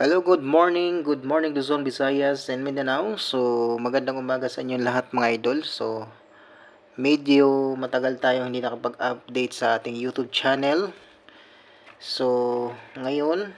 Hello, good morning Luzon, Visayas, and Mindanao. So, magandang umaga sa inyong lahat mga idol. So, medyo matagal tayong hindi nakapag-update sa ating YouTube channel. So, ngayon,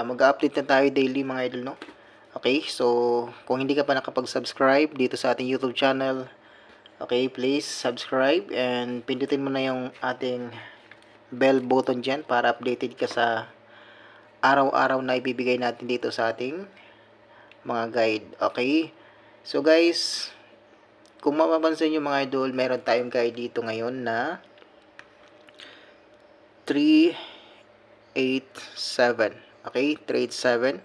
mag-update na tayo daily mga idol, no? Okay, so, kung hindi ka pa nakapag-subscribe dito sa ating YouTube channel, okay, please subscribe and pindutin mo na yung ating bell button dyan para updated ka sa araw-araw na ibibigay natin dito sa ating mga guide. Okay? So guys, kung mapapansin nyo mga idol, meron tayong guide dito ngayon na 387. Okay? 387.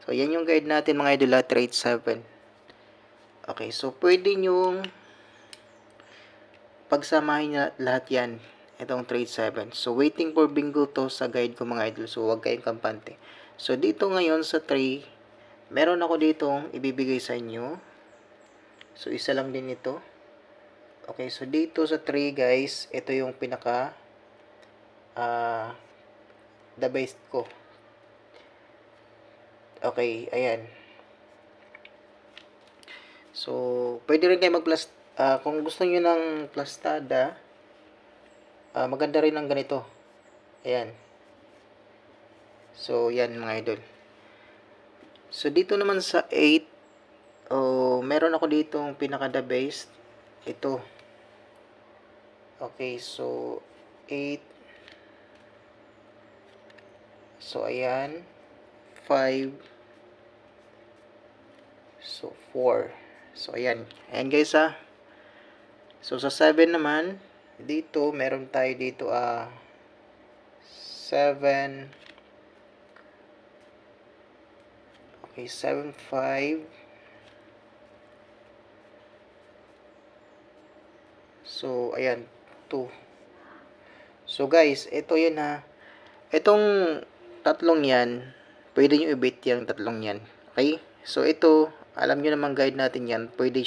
So yan yung guide natin mga idol, 387. Okay, so pwede nyong pagsamahin na lahat yan. Itong 387. So waiting for bingo to sa guide ko mga idol. So huwag kayong kampante. So dito ngayon sa 3, meron ako ditong ibibigay sa inyo. So isa lang din ito. Okay, so dito sa 3 guys, ito yung pinaka the best ko. Okay, ayan. So, pwede rin kayo mag-plus, kung gusto niyo ng plastada, maganda rin ang ganito. Ayan. So, yan mga idol. So, dito naman sa 8, meron ako ditong pinaka the best. Ito. Okay, so 8. So, ayan. 5. So, 4. So, ayan. Ayan guys ha. So, sa 7 naman, dito, meron tayo dito 7. Okay, 7, 5. So, ayan, 2. So, guys, ito yun ha. Itong tatlong yan, pwede nyo i-bait yung tatlong yan. Okay? So, ito, alam nyo naman guide natin yan. Pwede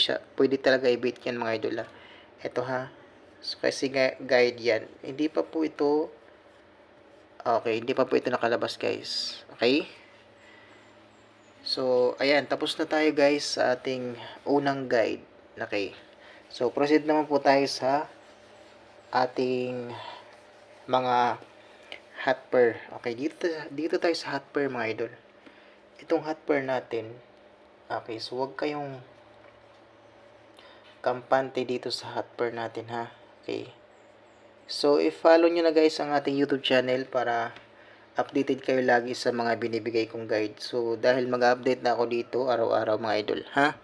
talaga i-bait yan mga idol ha. Ito ha. So, kasi guide yan. Hindi pa po ito, okay, hindi pa po ito nakalabas guys. Okay? So, ayan, tapos na tayo guys sa ating unang guide. Okay. So, proceed naman po tayo sa ating mga hot pair. Okay, dito tayo sa hot pair mga idol. Itong hot pair natin, okay, so huwag kayong kampante dito sa hot pair natin ha. Okay. So, i-follow nyo na guys ang ating YouTube channel para updated kayo lagi sa mga binibigay kong guide. So, dahil mag-update na ako dito araw-araw mga idol, ha?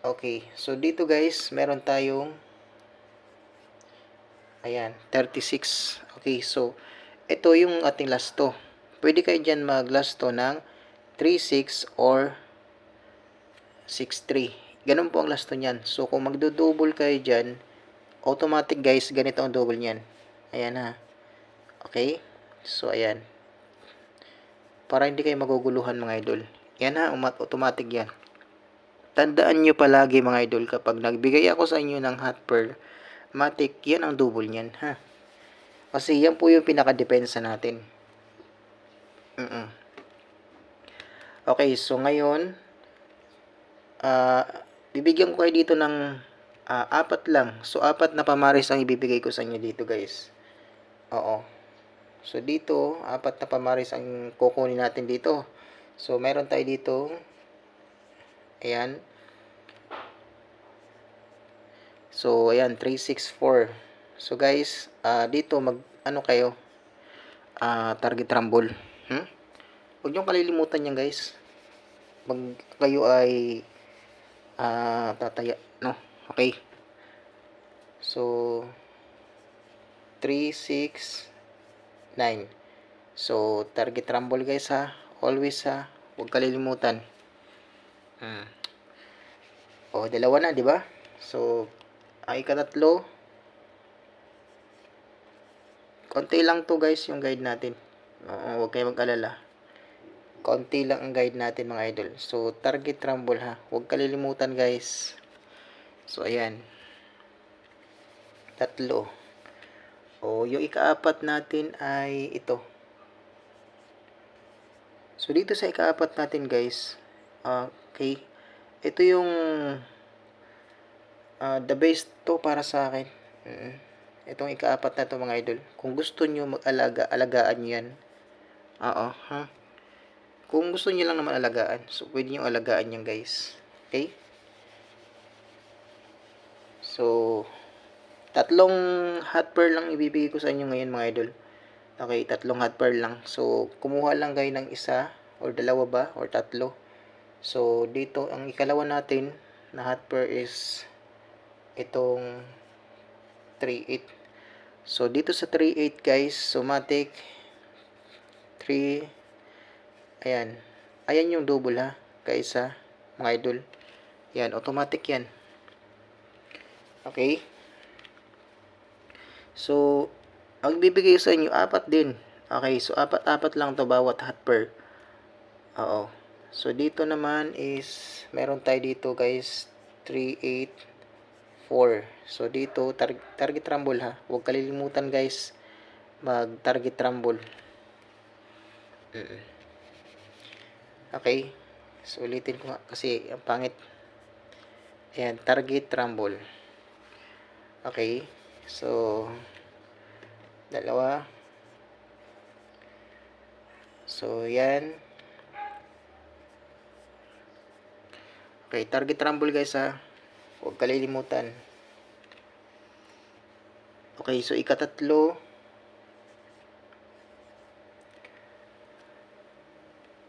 Okay, so dito guys, meron tayong ayan, 36. Okay, so ito yung ating lasto. Pwede kayo dyan mag-lasto ng 36 or 63. Ganun po ang lasto niyan. So, kung magdo-double kayo dyan, automatic guys, ganito ang double niyan. Ayan ha. Okay? So, ayan. Para hindi kayo maguguluhan mga idol. Yan ha, automatic yan. Tandaan nyo palagi mga idol, kapag nagbigay ako sa inyo ng hot pearl, matic, yan ang double niyan ha. Kasi yan po yung pinaka-depensa natin. Okay, so ngayon, bibigyan ko kayo dito ng 4 lang. So, 4 na pamaris ang ibibigay ko sa inyo dito guys. Oo. So, dito, 4 na pamaris ang kukunin natin dito. So, meron tayo dito. Ayan. So, ayan, 364. So, guys, dito, ano kayo, target rumble. Huwag niyong kalilimutan yan, guys. Pag kayo ay, tataya, no? Okay. So, 369. So, target rumble, guys, ha. Always, ha. Huwag kalilimutan. O, dalawa na, di ba? So, ay ikatatlo, konti lang to guys yung guide natin. Huwag kayo mag-alala. Konti lang ang guide natin mga idol. So, target rumble ha. Huwag kalilimutan guys. So, ayan. 3. O, yung ika-4 natin ay ito. So, So, dito sa ikaapat natin guys, okay, ito yung the best to para sa akin. Itong ikaapat na to mga idol. Kung gusto nyo mag-alaga, alagaan nyo yan. Oo, ha? Kung gusto nyo lang naman alagaan, so pwede nyo alagaan yan guys. Okay? So, tatlong hot pearl lang ibibigay ko sa inyo ngayon mga idol. Okay, tatlong hot pearl lang. So, kumuha lang kayo ng isa or dalawa ba or tatlo. So, dito ang ikalawa natin na hot pearl is itong 3-8. So, dito sa 3-8 guys, somatic 3, ayan. Ayan yung double ha, kaisa, mga idol. Yan, automatic yan. Okay. So, ang bibigay sa inyo, apat din. Okay, so apat lang to bawat hot pearl. Oo. So, dito naman is, meron tayo dito guys, 3, 8, 4. So, dito, target rumble ha. Huwag kalilimutan guys, mag-target rumble. Okay. So, ulitin ko nga kasi ang pangit. Ayan, target rumble. Okay. So, dalawa. So, yan. Okay, target rumble guys ha. Huwag kalilimutan. Okay, so ikatatlo.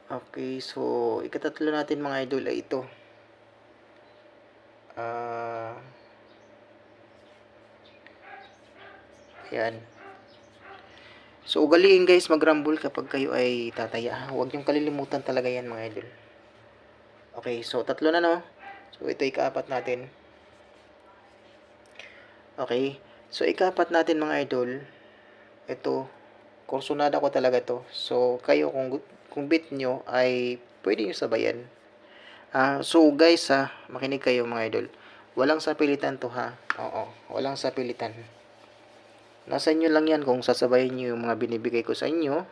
Okay, so ikatatlo natin mga idol ay ito. Ayan. So, ugaliin guys mag-rumble kapag kayo ay tataya. Huwag niyong kalilimutan talaga yan mga idol. Okay, so tatlo na no. So, ito ikaapat natin. Okay. So, ikaapat natin mga idol. Ito, kursunada ko talaga to. So, kayo kung bit nyo ay pwede nyo sabayan. So, guys makinig kayo mga idol. Walang sapilitan to ha. Oo, walang sapilitan. Nasa inyo lang yan kung sasabayin nyo yung mga binibigay ko sa inyo.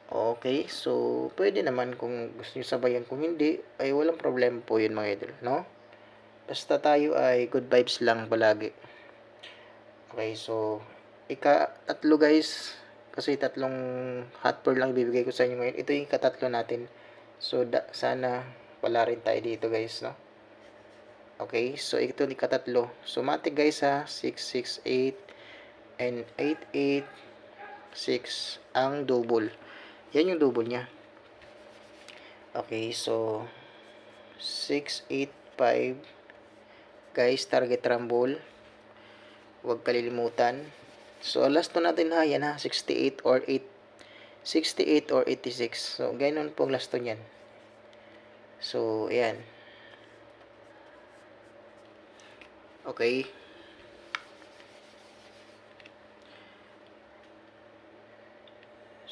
Okay, so pwede naman kung gusto nyo sabayan. Kung hindi, ay walang problema po yun mga idol, no? Basta tayo ay good vibes lang palagi. Okay, so ika-tatlo guys, kasi tatlong hot pearl lang ibibigay ko sa inyo ngayon. Ito yung ika-tatlo natin. So sana wala rin tayo dito guys, no? Okay, so ito yung ika-tatlo. So matik guys 6, 6, 8 and 8, 8, 6 ang double. Yan yung double niya. Okay, so 6, 8, 5 guys, target rumble. Huwag kalilimutan. So last to natin yan 68 or 8, 68 or 86. So ganoon po last to niyan. So ayan. Okay.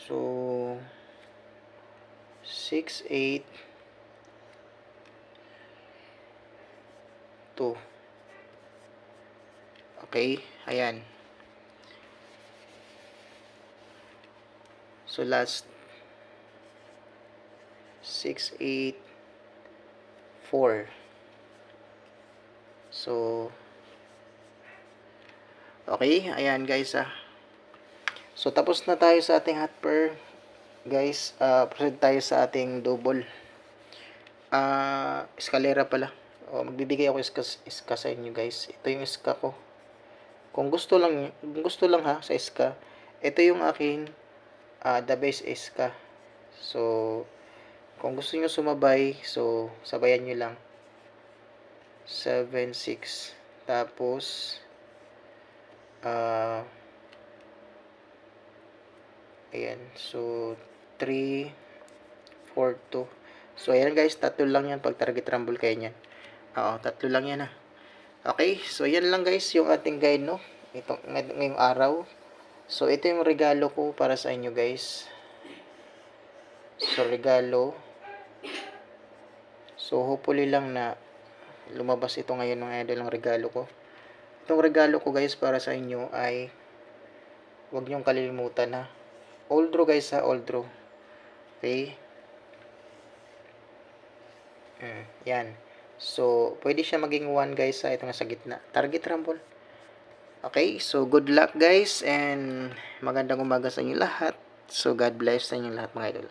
So 6, 8, 2. Okay, ayan. So last 6, 8, 4. So okay, ayan guys So tapos na tayo sa ating hot pearl. Guys, proceed tayo sa ating double. Escalera pala. Magbibigay ako iska sa inyo guys. Ito yung iska ko. Kung gusto lang ha sa iska. Ito yung akin the base iska. So kung gusto niyo sumabay, so sabayan niyo lang. 7, 6. Tapos ayan. So 3, 4, 2. So ayan guys, tatlo lang yan pag target rumble kayo niyan. Tatlo lang yan Okay, so yan lang guys yung ating guide no. Ito ngayong araw. So ito yung regalo ko para sa inyo guys. So regalo. So hopefully lang na lumabas ito ngayon ng idol ng regalo ko. Itong regalo ko guys para sa inyo ay huwag niyong kalilimutan Old draw guys old draw. Okay? Yan. So, pwede siya maging 1 guys sa ito na sa gitna. Target rumble. Okay, so good luck guys and magandang umaga sa inyo lahat. So, God bless sa inyo lahat mga idol.